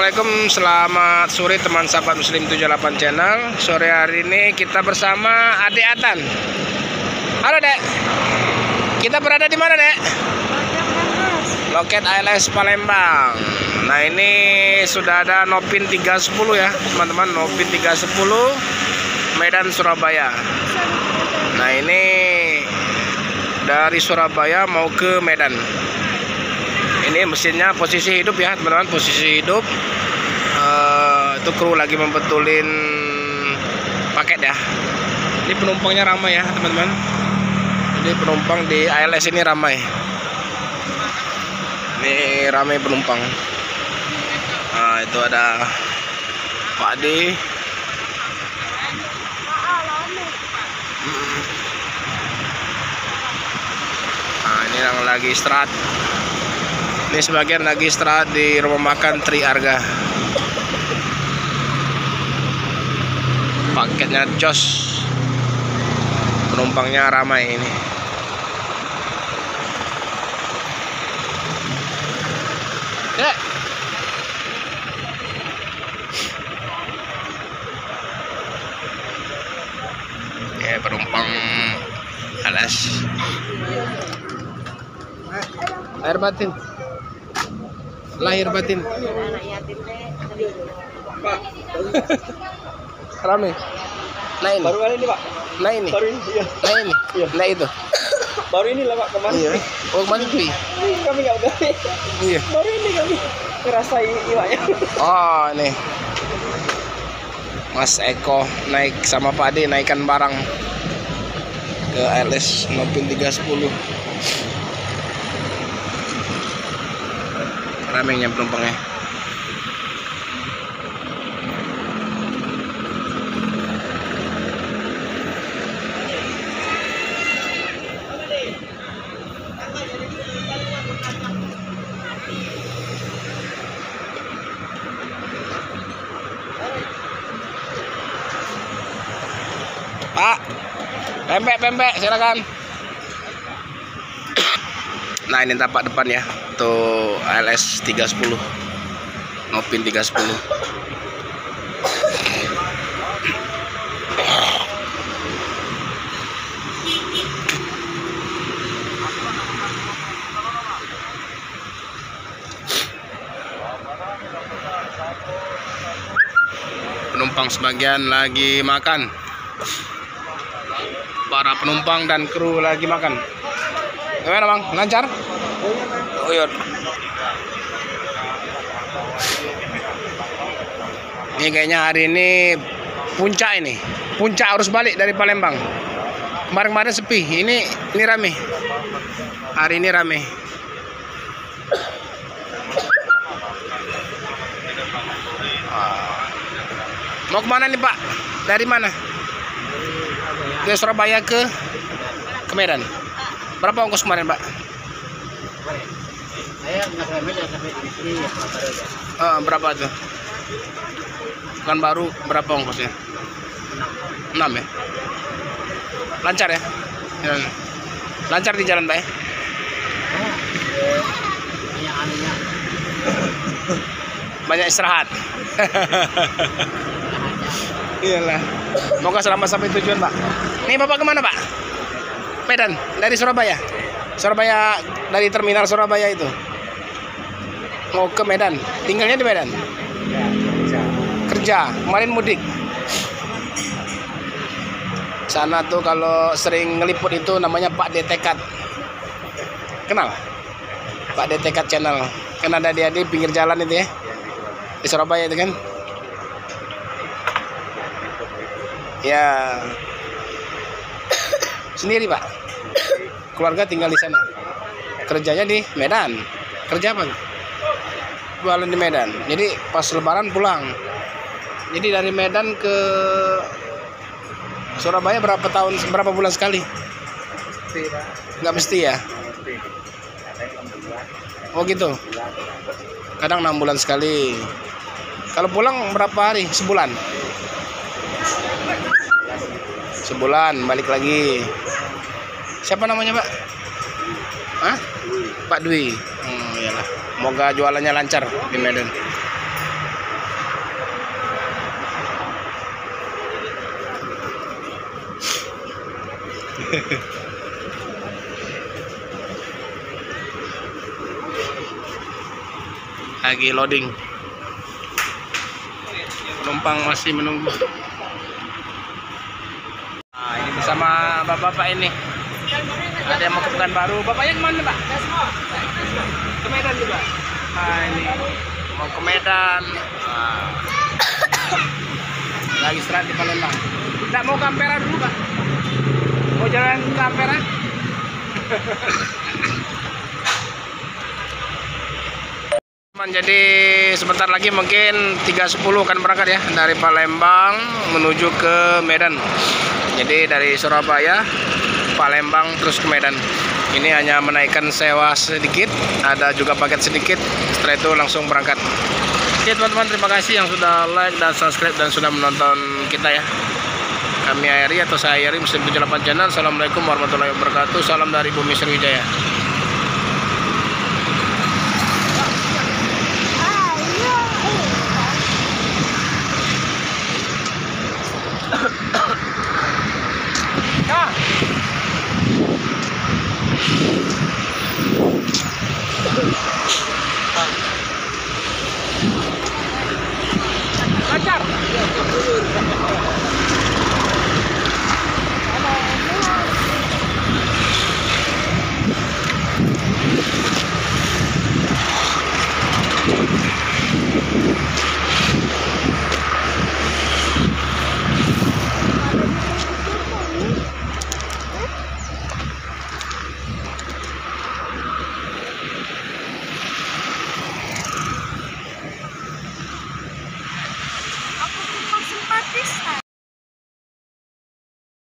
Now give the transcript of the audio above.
Assalamualaikum, selamat sore teman sahabat Muslim 78 channel. Sore hari ini kita bersama Adek Atan. Halo Dek, kita berada di mana Dek? Loket ALS Palembang. Nah ini sudah ada Nopin 310 ya teman-teman, Nopin 310 Medan Surabaya. Nah ini dari Surabaya mau ke Medan. Ini mesinnya posisi hidup ya teman-teman, posisi hidup. Itu kru lagi membetulin paket ya. Ini penumpangnya ramai ya teman-teman. Ini penumpang di ALS ini ramai. Ini ramai penumpang. Nah itu ada Pak D. Nah ini yang lagi istirahat. Ini sebagian lagi istirahat di rumah makan Tri Arga. Paketnya jos, penumpangnya ramai ini. Dek. Ya penumpang ALS. Air batin. Lahir batin. Pak, Rame. Nah ini. baru kali ini Pak. Nah ini. Baru ini, iya. Nah ini. Iya. Nah itu. Baru ini lah Pak, kemarin. Iya. Oh kemana tuh? Kami nggak berani. Iya. Baru ini kami ngerasain iwaknya. Oh nih. Mas Eko naik sama Pak Ade naikkan barang ke ALS Nopin 310. Ramainya penumpangnya. Pak, pempek silakan. Nah ini tapak depan ya, tuh ALS 310 Nopin 310. Penumpang sebagian lagi makan. Para penumpang dan kru lagi makan. Gimana Bang? Lancar? Oh iya. Ini kayaknya hari ini puncak ini. Puncak arus balik dari Palembang. Kemarin-kemarin sepi. Ini rame. Hari ini rame. Mau kemana nih Pak? Dari mana? Ke Surabaya ke Medan. Berapa ongkos kemarin Pak? Saya nggak sampai Medan, sampai di sini ya. Berapa tuh? Kan baru berapa ongkosnya? 6 ya? Lancar ya? Lancar di jalan Pak ya? Banyak istirahat. Iyalah. Semoga selamat sampai tujuan Pak. Nih Bapak kemana Pak? Medan, dari Surabaya. Surabaya, dari terminal Surabaya itu. Mau ke Medan. Tinggalnya di Medan. Kerja. Kemarin mudik. Sana tuh kalau sering ngeliput itu namanya Pak Detekat. Kenal? Pak Detekat channel. Kan ada dia di pinggir jalan itu ya. Di Surabaya itu kan. Ya. Sendiri Pak. Keluarga tinggal di sana. Kerjanya di Medan. Kerja apa? Jualan di Medan. Jadi pas Lebaran pulang. Jadi dari Medan ke Surabaya berapa bulan sekali? Nggak mesti ya. Oh gitu. Kadang 6 bulan sekali. Kalau pulang berapa hari? Sebulan. Sebulan balik lagi. Siapa namanya Pak? Hah? Pak Dwi. Iyalah. Semoga jualannya lancar di Medan. Lagi loading. Penumpang masih menunggu. Nah, ini bersama bapak-bapak ini. Ada yang mau ke Pekanbaru. Bapaknya kemana, Pak? Ke Medan juga. Nah, ini mau ke Medan. Nah. Lagi istirahat di Palembang. Tidak mau ke Ampera dulu, Pak? Mau jalan ke Ampera? Jadi sebentar lagi mungkin 3.10 akan berangkat ya dari Palembang menuju ke Medan. Jadi dari Surabaya, Palembang terus ke Medan. Ini hanya menaikkan sewa sedikit, ada juga paket sedikit. Setelah itu langsung berangkat. Oke teman-teman, terima kasih yang sudah like dan subscribe dan sudah menonton kita ya. Kami Ayari atau saya Ayari Muslim 78 Channel. Assalamualaikum warahmatullahi wabarakatuh. Salam dari Bumi Sriwijaya.